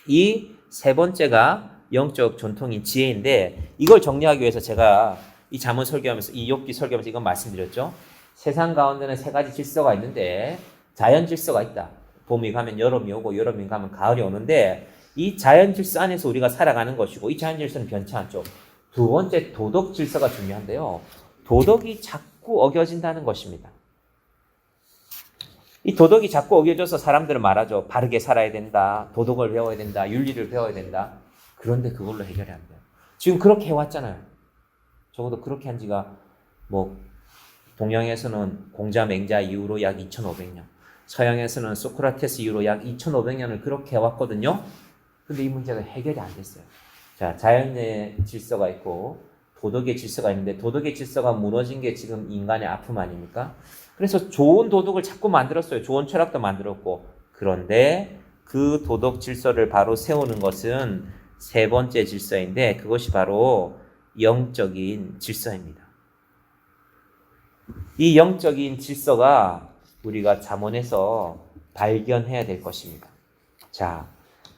Speaker 1: 이 세 번째가 영적 전통인 지혜인데 이걸 정리하기 위해서 제가 이 잠언 설교하면서 이 욥기 설교하면서 이건 말씀드렸죠. 세상 가운데는 세 가지 질서가 있는데 자연 질서가 있다. 봄이 가면 여름이 오고 여름이 가면 가을이 오는데 이 자연 질서 안에서 우리가 살아가는 것이고 이 자연 질서는 변치 않죠. 두 번째 도덕 질서가 중요한데요. 도덕이 자꾸 어겨진다는 것입니다. 이 도덕이 자꾸 어겨져서 사람들은 말하죠. 바르게 살아야 된다. 도덕을 배워야 된다. 윤리를 배워야 된다. 그런데 그걸로 해결이 안 돼요. 지금 그렇게 해왔잖아요. 적어도 그렇게 한 지가 뭐 동양에서는 공자 맹자 이후로 약 2500년, 서양에서는 소크라테스 이후로 약 2500년을 그렇게 해왔거든요. 근데 이 문제가 해결이 안 됐어요. 자, 자연의 질서가 있고 도덕의 질서가 있는데 도덕의 질서가 무너진 게 지금 인간의 아픔 아닙니까? 그래서 좋은 도덕을 자꾸 만들었어요. 좋은 철학도 만들었고. 그런데 그 도덕 질서를 바로 세우는 것은 세 번째 질서인데 그것이 바로 영적인 질서입니다. 이 영적인 질서가 우리가 잠언에서 발견해야 될 것입니다. 자,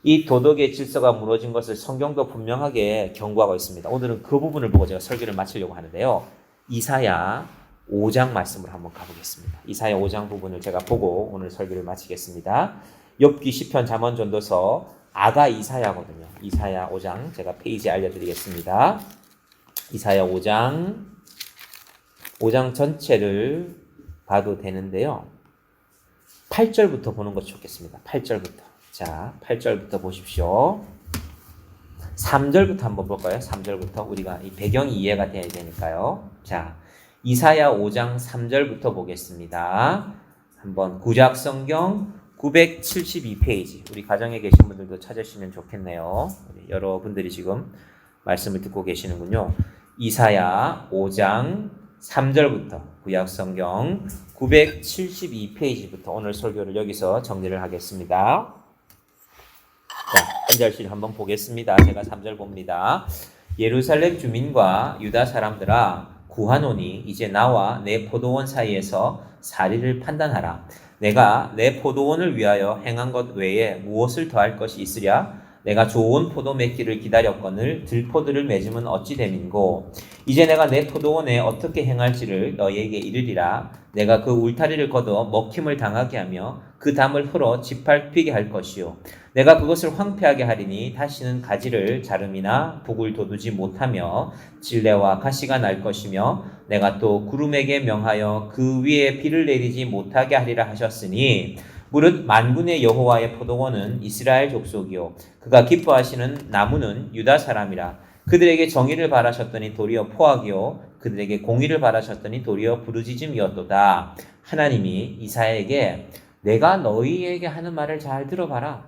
Speaker 1: 이 도덕의 질서가 무너진 것을 성경도 분명하게 경고하고 있습니다. 오늘은 그 부분을 보고 제가 설교를 마치려고 하는데요. 이사야 5장 말씀을 한번 가보겠습니다. 이사야 5장 부분을 제가 보고 오늘 설교를 마치겠습니다. 욥기 시편 잠언 전도서 아가 이사야거든요. 이사야 5장 제가 페이지 알려드리겠습니다. 이사야 5장 전체를 봐도 되는데요. 8절부터 보는 것이 좋겠습니다. 8절부터. 자, 8절부터 보십시오. 3절부터 한번 볼까요? 3절부터 우리가 이 배경이 이해가 돼야 되니까요. 자, 이사야 5장 3절부터 보겠습니다. 한번 구약 성경 972페이지 우리 가정에 계신 분들도 찾으시면 좋겠네요. 여러분들이 지금 말씀을 듣고 계시는군요. 이사야 5장 3절부터 구약 성경 972페이지부터 오늘 설교를 여기서 정리를 하겠습니다. 자, 한 절씩 한번 보겠습니다. 제가 3절 봅니다. 예루살렘 주민과 유다 사람들아 구하노니 이제 나와 내 포도원 사이에서 사리를 판단하라. 내가 내 포도원을 위하여 행한 것 외에 무엇을 더할 것이 있으랴? 내가 좋은 포도 맺기를 기다렸거늘 들포들을 맺으면 어찌 됨인고. 이제 내가 내 포도원에 어떻게 행할지를 너희에게 이르리라. 내가 그 울타리를 거두어 먹힘을 당하게 하며 그 담을 흘어 짓밟히게 할 것이요 내가 그것을 황폐하게 하리니 다시는 가지를 자름이나 북을 돋우지 못하며 질레와 가시가 날 것이며 내가 또 구름에게 명하여 그 위에 비를 내리지 못하게 하리라 하셨으니 무릇 만군의 여호와의 포도원은 이스라엘 족속이요 그가 기뻐하시는 나무는 유다 사람이라 그들에게 정의를 바라셨더니 도리어 포악이요 그들에게 공의를 바라셨더니 도리어 부르짖음이었도다. 하나님이 이사야에게 내가 너희에게 하는 말을 잘 들어봐라.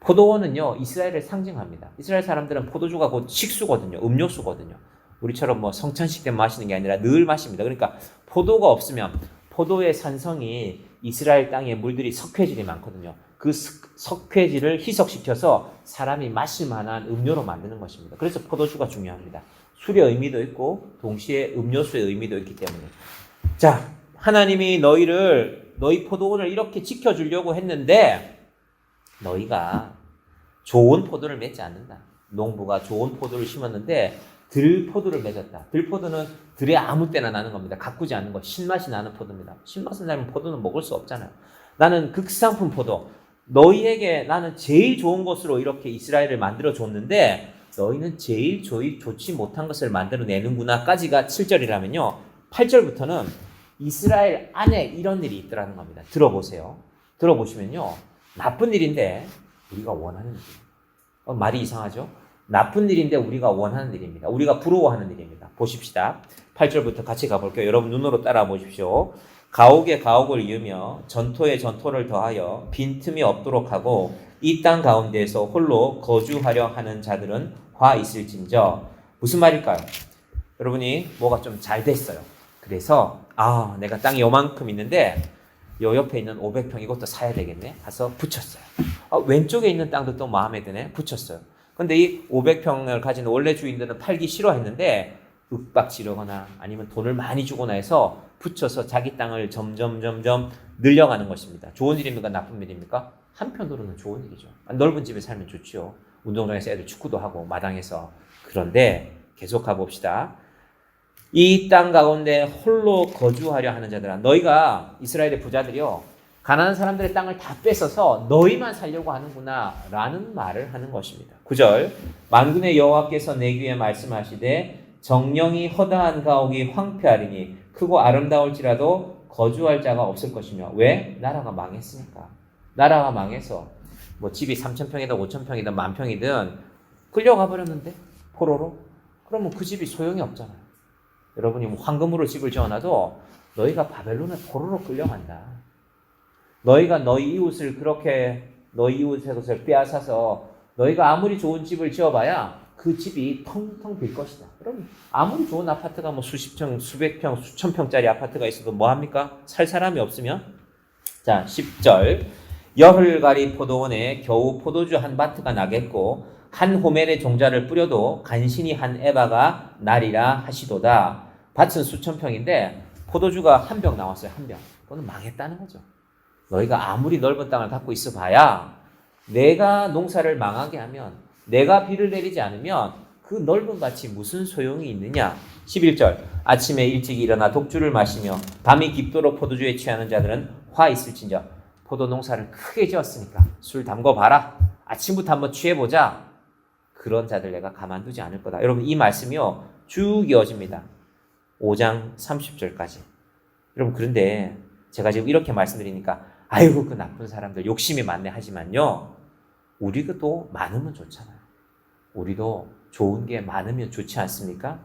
Speaker 1: 포도원은요 이스라엘을 상징합니다. 이스라엘 사람들은 포도주가 곧 식수거든요. 음료수거든요. 우리처럼 뭐 성찬식 때 마시는 게 아니라 늘 마십니다. 그러니까 포도가 없으면 포도의 산성이 이스라엘 땅에 물들이 석회질이 많거든요. 그 석회질을 희석시켜서 사람이 마실 만한 음료로 만드는 것입니다. 그래서 포도주가 중요합니다. 술의 의미도 있고 동시에 음료수의 의미도 있기 때문에 자 하나님이 너희 포도원을 이렇게 지켜주려고 했는데 너희가 좋은 포도를 맺지 않는다. 농부가 좋은 포도를 심었는데 들포도를 맺었다. 들포도는 들에 아무 때나 나는 겁니다. 가꾸지 않는 거. 신맛이 나는 포도입니다. 신맛이 나면 포도는 먹을 수 없잖아요. 나는 극상품 포도. 너희에게 나는 제일 좋은 것으로 이렇게 이스라엘을 만들어 줬는데 너희는 제일 좋지 못한 것을 만들어내는구나 까지가 7절이라면요. 8절부터는 이스라엘 안에 이런 일이 있더라는 겁니다. 들어보세요. 들어보시면요. 나쁜 일인데 우리가 원하는 일이에요. 말이 이상하죠? 나쁜 일인데 우리가 원하는 일입니다. 우리가 부러워하는 일입니다. 보십시다. 8절부터 같이 가볼게요. 여러분 눈으로 따라 보십시오. 가옥에 가옥을 이으며 전토에 전토를 더하여 빈틈이 없도록 하고 이 땅 가운데에서 홀로 거주하려 하는 자들은 화 있을진저. 무슨 말일까요? 여러분이 뭐가 좀 잘 됐어요. 그래서 내가 땅이 요만큼 있는데 요 옆에 있는 500평 이것도 사야 되겠네. 가서 붙였어요. 왼쪽에 있는 땅도 또 마음에 드네. 붙였어요. 근데 이 500평을 가진 원래 주인들은 팔기 싫어했는데 윽박지르거나 아니면 돈을 많이 주거나 해서 붙여서 자기 땅을 점점 늘려가는 것입니다. 좋은 일입니까? 나쁜 일입니까? 한편으로는 좋은 일이죠. 넓은 집에 살면 좋지요. 운동장에서 애들 축구도 하고 마당에서. 그런데 계속 가봅시다. 이 땅 가운데 홀로 거주하려 하는 자들아 너희가 이스라엘의 부자들이요 가난한 사람들의 땅을 다 뺏어서 너희만 살려고 하는구나 라는 말을 하는 것입니다. 9절 만군의 여호와께서 내 귀에 말씀하시되 정령이 허다한 가옥이 황폐하리니 크고 아름다울지라도 거주할 자가 없을 것이며 왜? 나라가 망했으니까. 나라가 망해서 뭐 집이 3,000평이든 5,000평이든 10,000평이든 끌려가 버렸는데 포로로? 그러면 그 집이 소용이 없잖아요. 여러분이 뭐 황금으로 집을 지어놔도 너희가 바벨론의 포로로 끌려간다. 너희가 너희 이웃을 그렇게 너희 이웃의 것을 빼앗아서 너희가 아무리 좋은 집을 지어봐야 그 집이 텅텅 빌 것이다. 그럼 아무리 좋은 아파트가 뭐 수십 평, 수백 평, 수천 평짜리 아파트가 있어도 뭐 합니까? 살 사람이 없으면? 자, 10절 여흘가리 포도원에 겨우 포도주 한 바트가 나겠고 한 호멜의 종자를 뿌려도 간신히 한 에바가 나리라 하시도다. 밭은 수천 평인데 포도주가 한 병 나왔어요. 한 병. 그거는 망했다는 거죠. 너희가 아무리 넓은 땅을 갖고 있어 봐야 내가 농사를 망하게 하면 내가 비를 내리지 않으면 그 넓은 밭이 무슨 소용이 있느냐. 11절 아침에 일찍 일어나 독주를 마시며 밤이 깊도록 포도주에 취하는 자들은 화 있을진저. 포도 농사를 크게 지었으니까 술 담궈봐라. 아침부터 한번 취해보자. 그런 자들 내가 가만두지 않을 거다. 여러분 이 말씀이요 쭉 이어집니다. 5장 30절까지. 여러분 그런데 제가 지금 이렇게 말씀드리니까 아이고 그 나쁜 사람들 욕심이 많네 하지만요. 우리도 많으면 좋잖아요. 우리도 좋은 게 많으면 좋지 않습니까?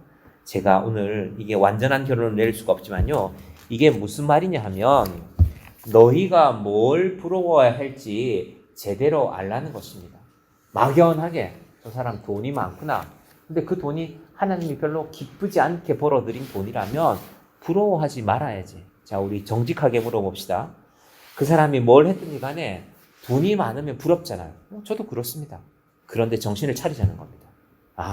Speaker 1: 제가 오늘 이게 완전한 결론을 내릴 수가 없지만요. 이게 무슨 말이냐 하면 너희가 뭘 부러워야 할지 제대로 알라는 것입니다. 막연하게 저 사람 돈이 많구나. 근데 그 돈이 하나님이 별로 기쁘지 않게 벌어들인 돈이라면 부러워하지 말아야지. 자, 우리 정직하게 물어봅시다. 그 사람이 뭘 했든지 간에 돈이 많으면 부럽잖아요. 저도 그렇습니다. 그런데 정신을 차리자는 겁니다.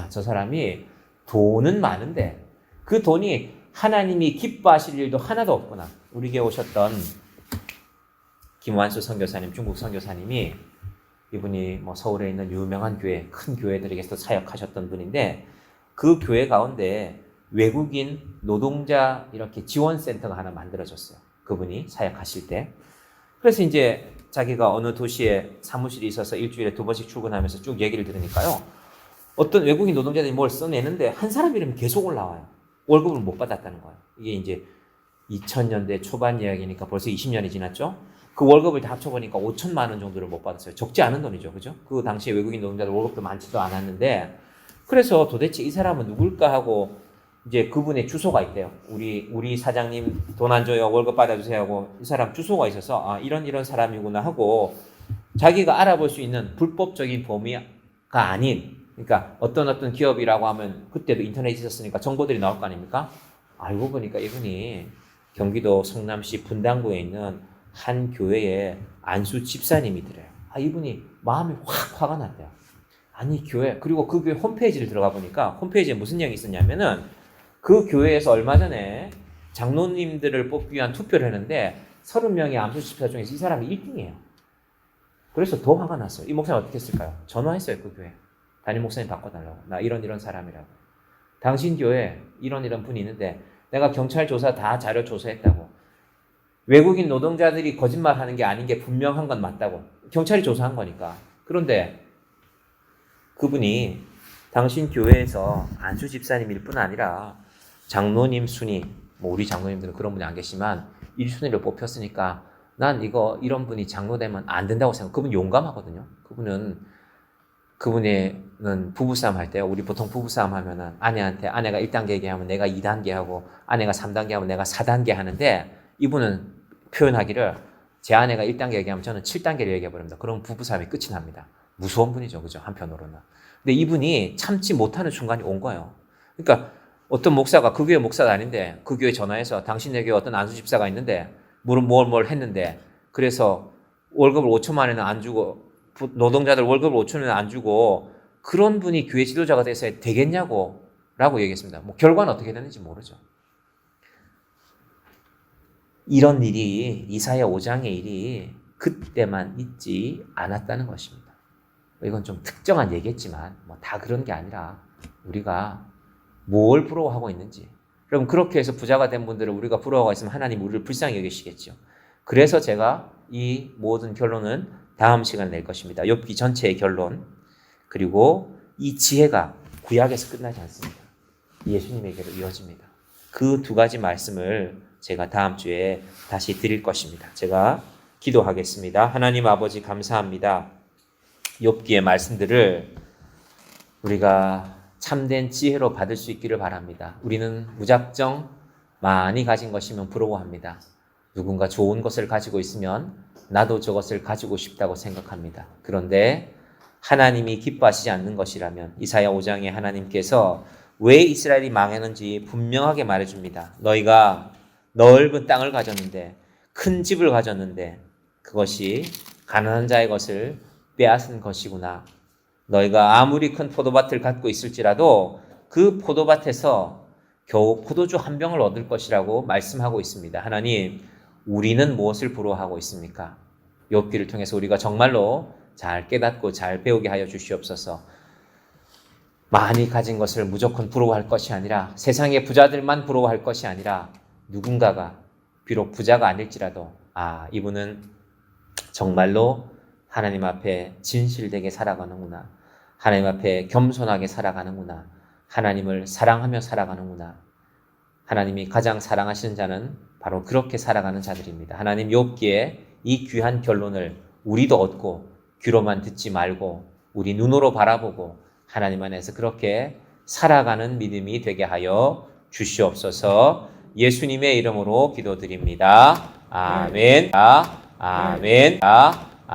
Speaker 1: 저 사람이 돈은 많은데 그 돈이 하나님이 기뻐하실 일도 하나도 없구나. 우리 교회 오셨던 김완수 선교사님, 중국 선교사님이 이분이 뭐 서울에 있는 유명한 교회, 큰 교회들에게서 사역하셨던 분인데 그 교회 가운데 외국인 노동자 이렇게 지원센터가 하나 만들어졌어요. 그분이 사역하실 때. 그래서 이제 자기가 어느 도시에 사무실이 있어서 일주일에 2번씩 출근하면서 쭉 얘기를 들으니까요. 어떤 외국인 노동자들이 뭘 써내는데 한 사람 이름이 계속 올라와요. 월급을 못 받았다는 거예요. 이게 이제 2000년대 초반 이야기니까 벌써 20년이 지났죠. 그 월급을 다 합쳐보니까 5천만 원 정도를 못 받았어요. 적지 않은 돈이죠. 그죠? 그 당시에 외국인 노동자들 월급도 많지도 않았는데, 그래서 도대체 이 사람은 누굴까 하고 이제 그분의 주소가 있대요. 우리 사장님 돈 안 줘요. 월급 받아주세요 하고 이 사람 주소가 있어서 아, 이런 사람이구나 하고 자기가 알아볼 수 있는 불법적인 범위가 아닌, 그러니까 어떤 기업이라고 하면 그때도 인터넷이 있었으니까 정보들이 나올 거 아닙니까? 알고 보니까 이분이 경기도 성남시 분당구에 있는 한 교회의 안수 집사님이더래요. 이분이 마음이 확 화가 났대요. 아니 교회, 그리고 그 교회 홈페이지를 들어가 보니까 홈페이지에 무슨 내용이 있었냐면은 그 교회에서 얼마 전에 장로님들을 뽑기 위한 투표를 했는데 30명의 안수 집사 중에서 이 사람이 1등이에요. 그래서 더 화가 났어요. 이 목사님 어떻게 했을까요? 전화했어요. 그 교회. 담임 목사님 바꿔달라고. 나 이런 사람이라고. 당신 교회 이런 분이 있는데 내가 경찰 조사 다 자료 조사했다고. 외국인 노동자들이 거짓말하는 게 아닌 게 분명한 건 맞다고. 경찰이 조사한 거니까. 그런데 그분이 당신 교회에서 안수 집사님일 뿐 아니라 장로님 순위, 뭐 우리 장로님들은 그런 분이 안 계시지만 1순위를 뽑혔으니까 난 이런 분이 장로되면 안 된다고 생각. 그분 용감하거든요. 그분은 부부싸움 할 때요. 우리 보통 부부싸움 하면은 아내가 1단계 얘기하면 내가 2단계 하고 아내가 3단계 하면 내가 4단계 하는데 이분은 표현하기를 제 아내가 1단계 얘기하면 저는 7단계를 얘기해버립니다. 그럼 부부싸움이 끝이 납니다. 무서운 분이죠. 그죠? 한편으로는. 근데 이분이 참지 못하는 순간이 온 거예요. 그러니까 어떤 목사가 그 교회 목사가 아닌데 그 교회 전화해서 당신네 교회 어떤 안수 집사가 있는데 뭘 했는데 그래서 월급을 5천만 원은 안 주고 노동자들 월급을 5천 원은 안 주고 그런 분이 교회 지도자가 돼서 되겠냐고 라고 얘기했습니다. 뭐 결과는 어떻게 됐는지 모르죠. 이런 일이 이사야 5장의 일이 그때만 있지 않았다는 것입니다. 이건 좀 특정한 얘기겠지만 뭐 다 그런 게 아니라 우리가 뭘 부러워하고 있는지. 그럼 그렇게 해서 부자가 된 분들은 우리가 부러워하고 있으면 하나님 우리를 불쌍히 여기시겠죠. 그래서 제가 이 모든 결론은 다음 시간에 낼 것입니다. 욥기 전체의 결론. 그리고 이 지혜가 구약에서 끝나지 않습니다. 예수님에게로 이어집니다. 그 두 가지 말씀을 제가 다음 주에 다시 드릴 것입니다. 제가 기도하겠습니다. 하나님 아버지 감사합니다. 욥기의 말씀들을 우리가 참된 지혜로 받을 수 있기를 바랍니다. 우리는 무작정 많이 가진 것이면 부러워합니다. 누군가 좋은 것을 가지고 있으면 나도 저것을 가지고 싶다고 생각합니다. 그런데 하나님이 기뻐하시지 않는 것이라면 이사야 5장에 하나님께서 왜 이스라엘이 망했는지 분명하게 말해줍니다. 너희가 넓은 땅을 가졌는데 큰 집을 가졌는데 그것이 가난한 자의 것을 빼앗은 것이구나. 너희가 아무리 큰 포도밭을 갖고 있을지라도 그 포도밭에서 겨우 포도주 한 병을 얻을 것이라고 말씀하고 있습니다. 하나님, 우리는 무엇을 부러워하고 있습니까? 욥기를 통해서 우리가 정말로 잘 깨닫고 잘 배우게 하여 주시옵소서. 많이 가진 것을 무조건 부러워할 것이 아니라 세상의 부자들만 부러워할 것이 아니라 누군가가 비록 부자가 아닐지라도 이분은 정말로 하나님 앞에 진실되게 살아가는구나. 하나님 앞에 겸손하게 살아가는구나. 하나님을 사랑하며 살아가는구나. 하나님이 가장 사랑하시는 자는 바로 그렇게 살아가는 자들입니다. 하나님 욥기에 이 귀한 결론을 우리도 얻고 귀로만 듣지 말고 우리 눈으로 바라보고 하나님 안에서 그렇게 살아가는 믿음이 되게 하여 주시옵소서. 예수님의 이름으로 기도드립니다. 아멘. 아멘. 아멘.